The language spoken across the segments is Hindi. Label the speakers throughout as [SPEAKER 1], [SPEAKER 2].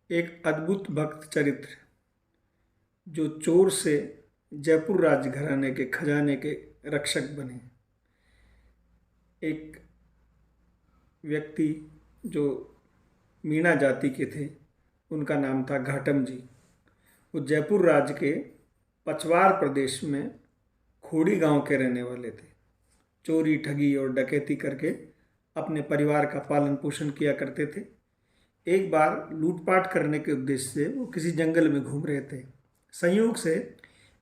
[SPEAKER 1] एक अद्भुत भक्त चरित्र जो चोर से जयपुर राजघराने के खजाने के रक्षक बने। एक व्यक्ति जो मीणा जाति के थे, उनका नाम था घाटम जी। वो जयपुर राज्य के पचवार प्रदेश में खोड़ी गांव के रहने वाले थे। चोरी ठगी और डकैती करके अपने परिवार का पालन पोषण किया करते थे। एक बार लूटपाट करने के उद्देश्य से वो किसी जंगल में घूम रहे थे। संयोग से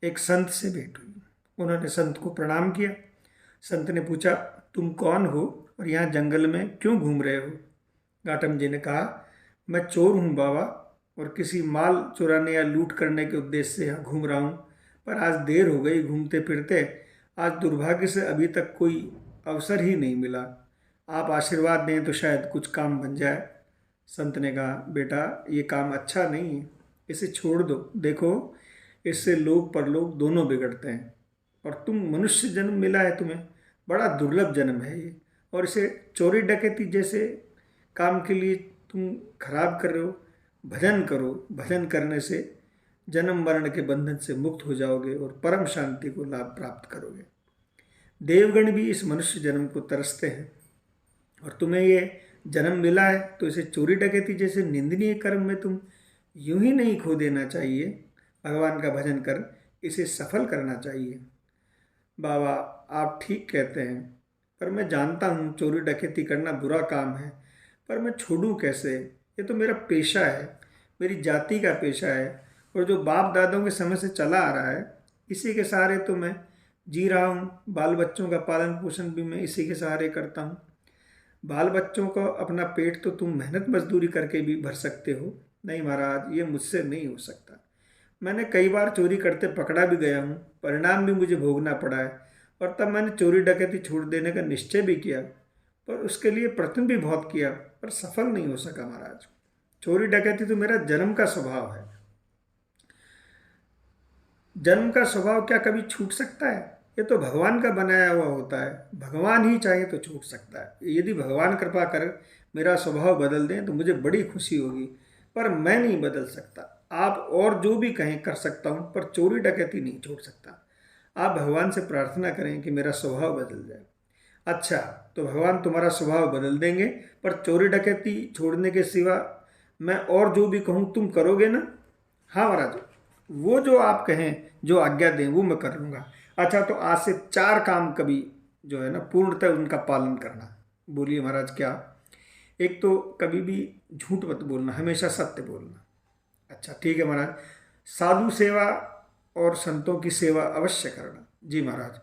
[SPEAKER 1] एक संत से भेंट हुई। उन्होंने संत को प्रणाम किया। संत ने पूछा, तुम कौन हो और यहाँ जंगल में क्यों घूम रहे हो? घाटम जी ने कहा, मैं चोर हूँ बाबा, और किसी माल चुराने या लूट करने के उद्देश्य से यहाँ घूम रहा हूँ, पर आज देर हो गई घूमते फिरते। आज दुर्भाग्य से अभी तक कोई अवसर ही नहीं मिला। आप आशीर्वाद दें तो शायद कुछ काम बन जाए। संत ने कहा, बेटा ये काम अच्छा नहीं है, इसे छोड़ दो। देखो इससे लोक परलोक दोनों बिगड़ते हैं, और तुम मनुष्य जन्म मिला है तुम्हें, बड़ा दुर्लभ जन्म है ये, और इसे चोरी डकैती जैसे काम के लिए तुम खराब कर रहे हो। भजन करो, भजन करने से जन्म मरण के बंधन से मुक्त हो जाओगे और परम शांति को लाभ प्राप्त करोगे। देवगण भी इस मनुष्य जन्म को तरसते हैं, और तुम्हें ये जन्म मिला है तो इसे चोरी डकैती जैसे निंदनीय कर्म में तुम यूं ही नहीं खो देना चाहिए। भगवान का भजन कर इसे सफल करना चाहिए। बाबा आप ठीक कहते हैं, पर मैं जानता हूँ चोरी डकैती करना बुरा काम है, पर मैं छोड़ूं कैसे? ये तो मेरा पेशा है, मेरी जाति का पेशा है, और जो बाप दादाओं के समय से चला आ रहा है, इसी के सहारे तो मैं जी रहा हूँ। बाल बच्चों का पालन पोषण भी मैं इसी के सहारे करता हूँ। बाल बच्चों को अपना पेट तो तुम मेहनत मजदूरी करके भी भर सकते हो। नहीं महाराज, ये मुझसे नहीं हो सकता। मैंने कई बार चोरी करते पकड़ा भी गया हूँ, परिणाम भी मुझे भोगना पड़ा है, और तब मैंने चोरी डकैती छोड़ देने का निश्चय भी किया, पर उसके लिए प्रयत्न भी बहुत किया, पर सफल नहीं हो सका महाराज। चोरी डकैती तो मेरा जन्म का स्वभाव है। जन्म का स्वभाव क्या कभी छूट सकता है? ये तो भगवान का बनाया हुआ होता है। भगवान ही चाहे तो छूट सकता है। यदि भगवान कृपा कर मेरा स्वभाव बदल दें तो मुझे बड़ी खुशी होगी, पर मैं नहीं बदल सकता। आप और जो भी कहें कर सकता हूँ, पर चोरी डकैती नहीं छोड़ सकता। आप भगवान से प्रार्थना करें कि मेरा स्वभाव बदल जाए। अच्छा, तो भगवान तुम्हारा स्वभाव बदल देंगे, पर चोरी डकैती छोड़ने के सिवा मैं और जो भी कहूँ तुम करोगे ना? हाँ महाराज, वो जो आप कहें, जो आज्ञा दें वो मैं कर लूँगा। अच्छा, तो आज से 4 काम कभी जो है ना पूर्णतः उनका पालन करना। बोलिए महाराज क्या? एक तो कभी भी झूठ मत बोलना, हमेशा सत्य बोलना। अच्छा ठीक है महाराज। साधु सेवा और संतों की सेवा अवश्य करना। जी महाराज।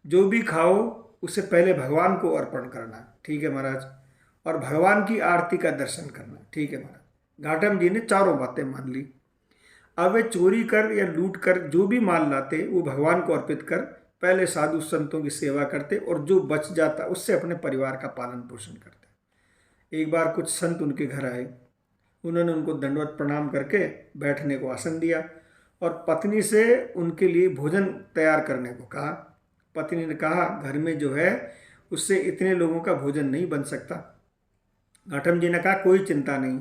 [SPEAKER 1] जो भी खाओ उसे पहले भगवान को अर्पण करना। ठीक है महाराज। और भगवान की आरती का दर्शन करना। ठीक है महाराज। घाटम जी ने चारों बातें मान ली। अब वे चोरी कर या लूट कर जो भी माल लाते वो भगवान को अर्पित कर पहले साधु संतों की सेवा करते, और जो बच जाता उससे अपने परिवार का पालन पोषण करते। एक बार कुछ संत उनके घर आए। उन्होंने उनको दंडवत प्रणाम करके बैठने को आसन दिया, और पत्नी से उनके लिए भोजन तैयार करने को कहा। पत्नी ने कहा, घर में जो है उससे इतने लोगों का भोजन नहीं बन सकता। घाटम जी ने कहा, कोई चिंता नहीं,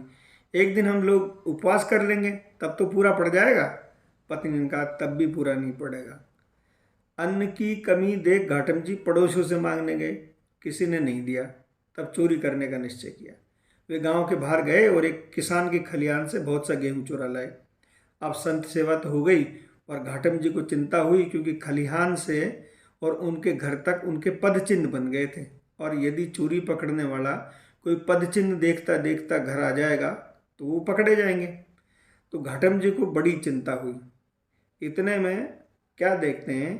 [SPEAKER 1] एक दिन हम लोग उपवास कर लेंगे, तब तो पूरा पड़ जाएगा। पत्नी ने कहा, तब भी पूरा नहीं पड़ेगा। अन्न की कमी देख घाटम जी पड़ोसियों से मांगने गए, किसी ने नहीं दिया। तब चोरी करने का निश्चय किया। वे गांव के बाहर गए और एक किसान के खलिहान से बहुत सा गेहूं चुरा लाए। अब संत सेवा तो हो गई, और घाटम जी को चिंता हुई, क्योंकि खलिहान से और उनके घर तक उनके पद चिन्ह बन गए थे, और यदि चोरी पकड़ने वाला कोई पद चिन्ह देखता देखता घर आ जाएगा तो वो पकड़े जाएंगे। तो घाटम जी को बड़ी चिंता हुई। इतने में क्या देखते हैं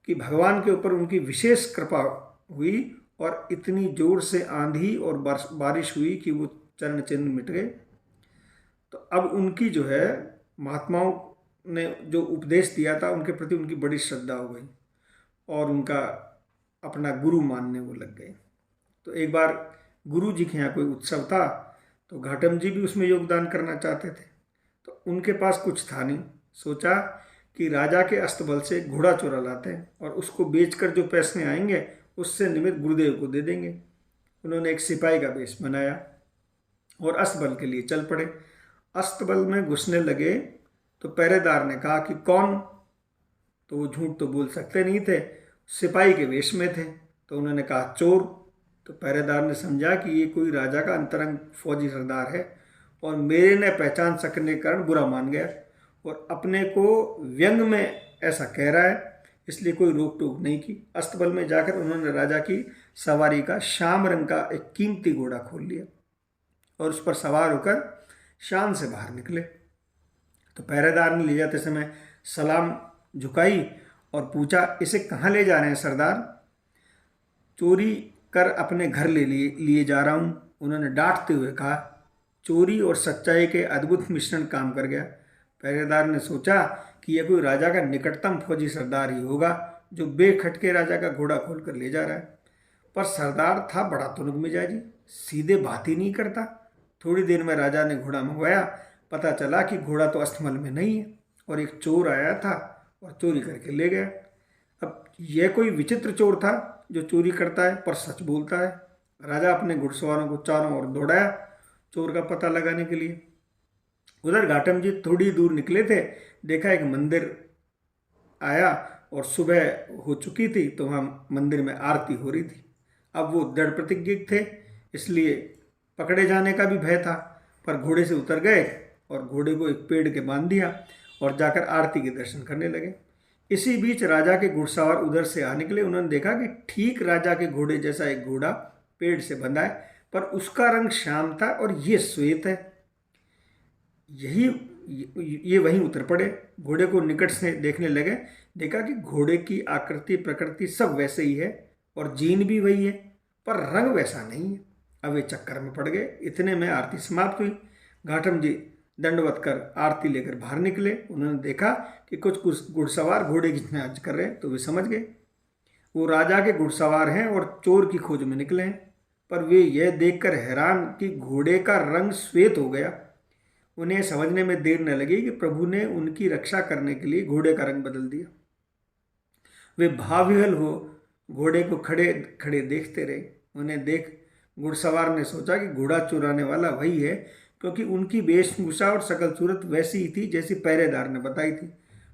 [SPEAKER 1] कि भगवान के ऊपर उनकी विशेष कृपा हुई, और इतनी जोर से आंधी और बारिश हुई कि वो चरण चिन्ह मिट गए। तो अब उनकी जो है महात्माओं ने जो उपदेश दिया था उनके प्रति उनकी बड़ी श्रद्धा हो गई, और उनका अपना गुरु मानने वो लग गए। तो एक बार गुरु जी के यहाँ कोई उत्सव था, तो घाटम जी भी उसमें योगदान करना चाहते थे। तो उनके पास कुछ था नहीं। सोचा कि राजा के अस्तबल से घोड़ा चुरा लाते हैं, और उसको बेचकर जो पैसे आएंगे उससे निमित्त गुरुदेव को दे देंगे। उन्होंने एक सिपाही का वेश बनाया और अस्तबल के लिए चल पड़े। अस्तबल में घुसने लगे तो पहरेदार ने कहा कि कौन? तो वो झूठ तो बोल सकते नहीं थे, सिपाही के वेश में थे। तो उन्होंने कहा चोर। तो पहरेदार ने समझा कि ये कोई राजा का अंतरंग फौजी सरदार है और मेरे ने पहचान सकने के कारण बुरा मान गया और अपने को व्यंग में ऐसा कह रहा है, इसलिए कोई रोक टोक नहीं की। अस्तबल में जाकर उन्होंने राजा की सवारी का श्याम रंग का एक कीमती घोड़ा खोल लिया और उस पर सवार होकर शान से बाहर निकले। तो पहरेदार ने ले जाते समय सलाम झुकाई और पूछा, इसे कहाँ ले जा रहे हैं सरदार? चोरी कर अपने घर ले लिए जा रहा हूँ, उन्होंने डांटते हुए कहा। चोरी और सच्चाई के अद्भुत मिश्रण काम कर गया। पहरेदार ने सोचा कि यह कोई राजा का निकटतम फौजी सरदार ही होगा जो बेखटके राजा का घोड़ा खोल कर ले जा रहा है। पर सरदार था बड़ा तुनक मिजाजी, सीधे बात ही नहीं करता। थोड़ी देर में राजा ने घोड़ा मंगवाया, पता चला कि घोड़ा तो अस्तबल में नहीं है और एक चोर आया था और चोरी करके ले गया। अब यह कोई विचित्र चोर था जो चोरी करता है पर सच बोलता है। राजा अपने घुड़सवारों को चारों ओर दौड़ाया चोर का पता लगाने के लिए। उधर घाटम जी थोड़ी दूर निकले थे, देखा एक मंदिर आया और सुबह हो चुकी थी, तो वहाँ मंदिर में आरती हो रही थी। अब वो दृढ़ प्रतिज्ञ थे, इसलिए पकड़े जाने का भी भय था, पर घोड़े से उतर गए और घोड़े को एक पेड़ के बांध दिया और जाकर आरती के दर्शन करने लगे। इसी बीच राजा के घुड़सवार उधर से आ निकले। उन्होंने देखा कि ठीक राजा के घोड़े जैसा एक घोड़ा पेड़ से बंधा है, पर उसका रंग श्याम था और ये श्वेत है। ये वहीं उतर पड़े, घोड़े को निकट से देखने लगे। देखा कि घोड़े की आकृति प्रकृति सब वैसे ही है और जीन भी वही है, पर रंग वैसा नहीं है। अब वे चक्कर में पड़ गए। इतने में आरती समाप्त हुई। घाटम जी दंडवत कर आरती लेकर बाहर निकले। उन्होंने देखा कि कुछ घुड़सवार घोड़े की जांच कर रहे हैं, तो वे समझ गए वो राजा के घुड़सवार हैं और चोर की खोज में निकले हैं। पर वे यह देखकर हैरान कि घोड़े का रंग श्वेत हो गया। उन्हें समझने में देर न लगी कि प्रभु ने उनकी रक्षा करने के लिए घोड़े का रंग बदल दिया। वे भावविह्वल हो घोड़े को खड़े खड़े देखते रहे। उन्हें देख घुड़सवार ने सोचा कि घोड़ा चुराने वाला वही है, क्योंकि उनकी वेशभूषा और शकल सूरत वैसी ही थी जैसी पहरेदार ने बताई थी।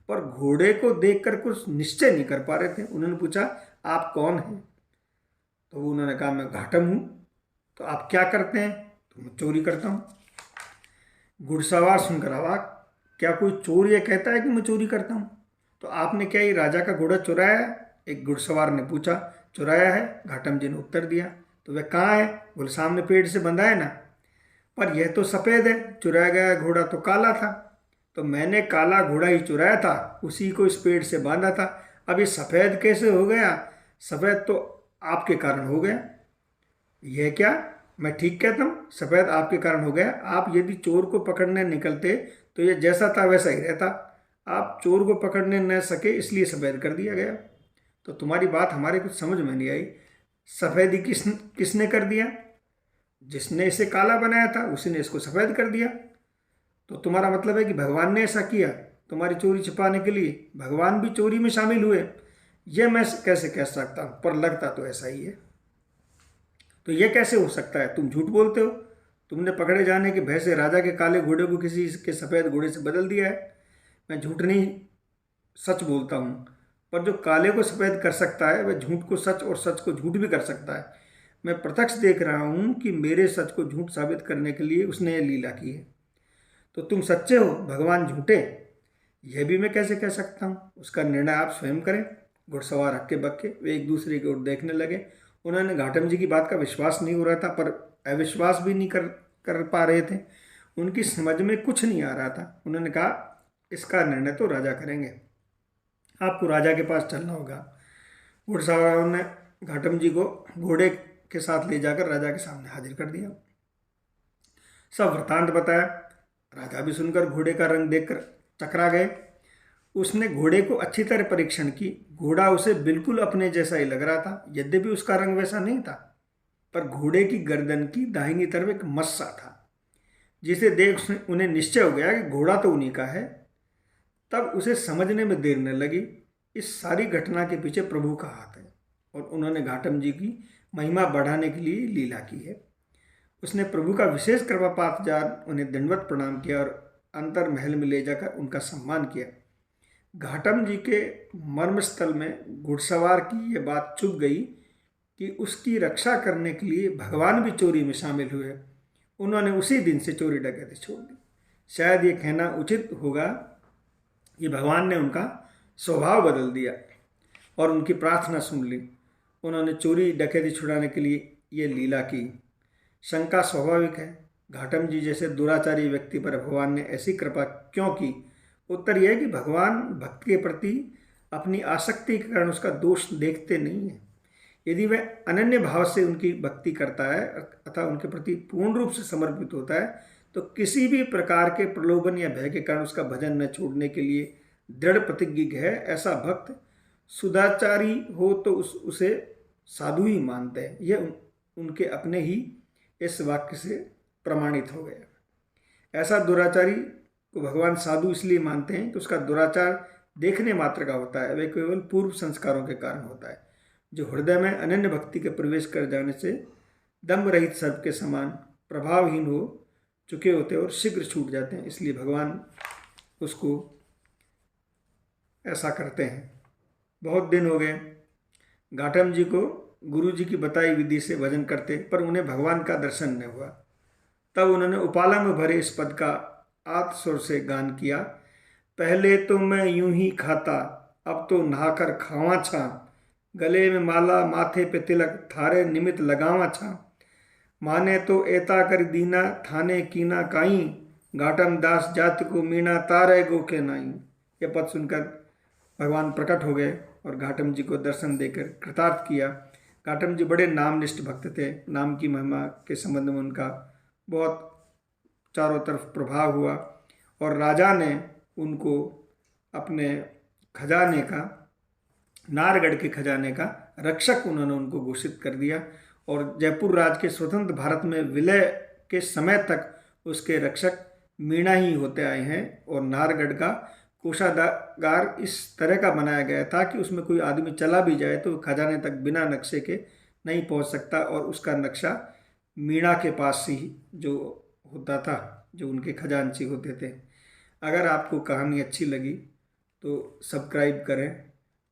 [SPEAKER 1] पर घोड़े को देखकर कुछ निश्चय नहीं कर पा रहे थे। उन्होंने पूछा, आप कौन हैं? तो उन्होंने कहा, मैं घाटम हूँ। तो आप क्या करते हैं? तो मैं चोरी करता हूँ। घुड़सवार सुनकर अवाक, क्या कोई चोर यह कहता है कि मैं चोरी करता हूँ? तो आपने क्या ये राजा का घोड़ा चुराया है? एक घुड़सवार ने पूछा। चुराया है, घाटम जी ने उत्तर दिया। तो वह कहाँ है? बोले, सामने पेड़ से बंधा है ना। पर यह तो सफ़ेद है, चुराया गया घोड़ा तो काला था। तो मैंने काला घोड़ा ही चुराया था, उसी को इस पेड़ से बांधा था। अब ये सफ़ेद कैसे हो गया? सफ़ेद तो आपके कारण हो गया। यह क्या? मैं ठीक कहता हूँ, सफ़ेद आपके कारण हो गया। आप यदि चोर को पकड़ने निकलते तो यह जैसा था वैसा ही रहता। आप चोर को पकड़ने न सके, इसलिए सफ़ेद कर दिया गया। तो तुम्हारी बात हमारे कुछ समझ में नहीं आई। सफ़ेदी किसने कर दिया? जिसने इसे काला बनाया था उसी ने इसको सफ़ेद कर दिया। तो तुम्हारा मतलब है कि भगवान ने ऐसा किया तुम्हारी चोरी छिपाने के लिए? भगवान भी चोरी में शामिल हुए? यह मैं कैसे कह सकता हूँ, पर लगता तो ऐसा ही है। तो यह कैसे हो सकता है? तुम झूठ बोलते हो। तुमने पकड़े जाने के भय से राजा के काले घोड़े को किसी के सफ़ेद घोड़े से बदल दिया है। मैं झूठ नहीं, सच बोलता हूँ। पर जो काले को सफ़ेद कर सकता है वह झूठ को सच और सच को झूठ भी कर सकता है। मैं प्रत्यक्ष देख रहा हूँ कि मेरे सच को झूठ साबित करने के लिए उसने यह लीला की है। तो तुम सच्चे हो, भगवान झूठे, यह भी मैं कैसे कह सकता हूँ? उसका निर्णय आप स्वयं करें। घुड़सवार हक्के बक्के वे एक दूसरे की ओर देखने लगे। उन्होंने घाटम जी की बात का विश्वास नहीं हो रहा था, पर अविश्वास भी नहीं कर पा रहे थे। उनकी समझ में कुछ नहीं आ रहा था। उन्होंने कहा, इसका निर्णय तो राजा करेंगे, आपको राजा के पास चलना होगा। घुड़सवारों ने घाटम जी को घोड़े के साथ ले जाकर राजा के सामने हाजिर कर दिया। सब वृतांत बताया। राजा भी सुनकर घोड़े का रंग देखकर चकरा गए। उसने घोड़े को अच्छी तरह परीक्षण की। घोड़ा उसे बिल्कुल अपने जैसा ही लग रहा था, यद्यपि उसका रंग वैसा नहीं था। पर घोड़े की गर्दन की दाहिनी तरफ एक मस्सा था, जिसे देख उन्हें निश्चय हो गया कि घोड़ा तो उन्हीं का है। तब उसे समझने में देर न लगी, इस सारी घटना के पीछे प्रभु का हाथ है और उन्होंने घाटम जी की महिमा बढ़ाने के लिए लीला की है। उसने प्रभु का विशेष कृपापात जान उन्हें दंडवत प्रणाम किया और अंतर महल में ले जाकर उनका सम्मान किया। घाटम जी के मर्मस्थल में घुड़सवार की ये बात चुभ गई कि उसकी रक्षा करने के लिए भगवान भी चोरी में शामिल हुए। उन्होंने उसी दिन से चोरी डकैती छोड़ दी। शायद ये कहना उचित होगा कि भगवान ने उनका स्वभाव बदल दिया और उनकी प्रार्थना सुन ली। उन्होंने चोरी डकैती छुड़ाने के लिए ये लीला की। शंका स्वाभाविक है, घाटम जी जैसे दुराचारी व्यक्ति पर भगवान ने ऐसी कृपा क्यों की? उत्तर यह है कि भगवान भक्त के प्रति अपनी आसक्ति के कारण उसका दोष देखते नहीं है। यदि वह अनन्य भाव से उनकी भक्ति करता है अथवा उनके प्रति पूर्ण रूप से समर्पित होता है तो किसी भी प्रकार के प्रलोभन या भय के कारण उसका भजन न छोड़ने के लिए दृढ़ प्रतिज्ञ है। ऐसा भक्त सुदाचारी हो तो उसे साधु ही मानते हैं। यह उनके अपने ही इस वाक्य से प्रमाणित हो गया। ऐसा दुराचारी को भगवान साधु इसलिए मानते हैं कि उसका दुराचार देखने मात्र का होता है, वह केवल पूर्व संस्कारों के कारण होता है। जो हृदय में अनन्य भक्ति के प्रवेश कर जाने से दम्भ रहित सर्प के समान प्रभावहीन हो चुके होते हैं और शीघ्र छूट जाते हैं, इसलिए भगवान उसको ऐसा करते हैं। बहुत दिन हो गए घाटम जी को गुरु जी की बताई विधि से भजन करते, पर उन्हें भगवान का दर्शन न हुआ। तब उन्होंने उपाला में भरे इस पद का आत स्वर से गान किया। पहले तो मैं यूं ही खाता, अब तो नहाकर खावा छा। गले में माला माथे पे तिलक, थारे निमित लगावा छा। माने तो एता कर दीना, थाने कीना काई। घाटम दास जाति को मीना, तारे गो के नाई। यह पद सुनकर भगवान प्रकट हो गए और घाटम जी को दर्शन देकर कृतार्थ किया। घाटम जी बड़े नामनिष्ठ भक्त थे। नाम की महिमा के संबंध में उनका बहुत चारों तरफ प्रभाव हुआ और राजा ने उनको अपने खजाने का, नारगढ़ के खजाने का रक्षक उन्होंने उनको घोषित कर दिया और जयपुर राज के स्वतंत्र भारत में विलय के समय तक उसके रक्षक मीणा ही होते आए हैं। और नारगढ़ का कोषागार इस तरह का बनाया गया था कि उसमें कोई आदमी चला भी जाए तो खजाने तक बिना नक्शे के नहीं पहुंच सकता, और उसका नक्शा मीणा के पास ही जो होता था, जो उनके खजांची होते थे। अगर आपको कहानी अच्छी लगी तो सब्सक्राइब करें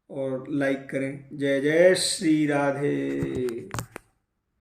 [SPEAKER 1] और लाइक करें। जय जय श्री राधे।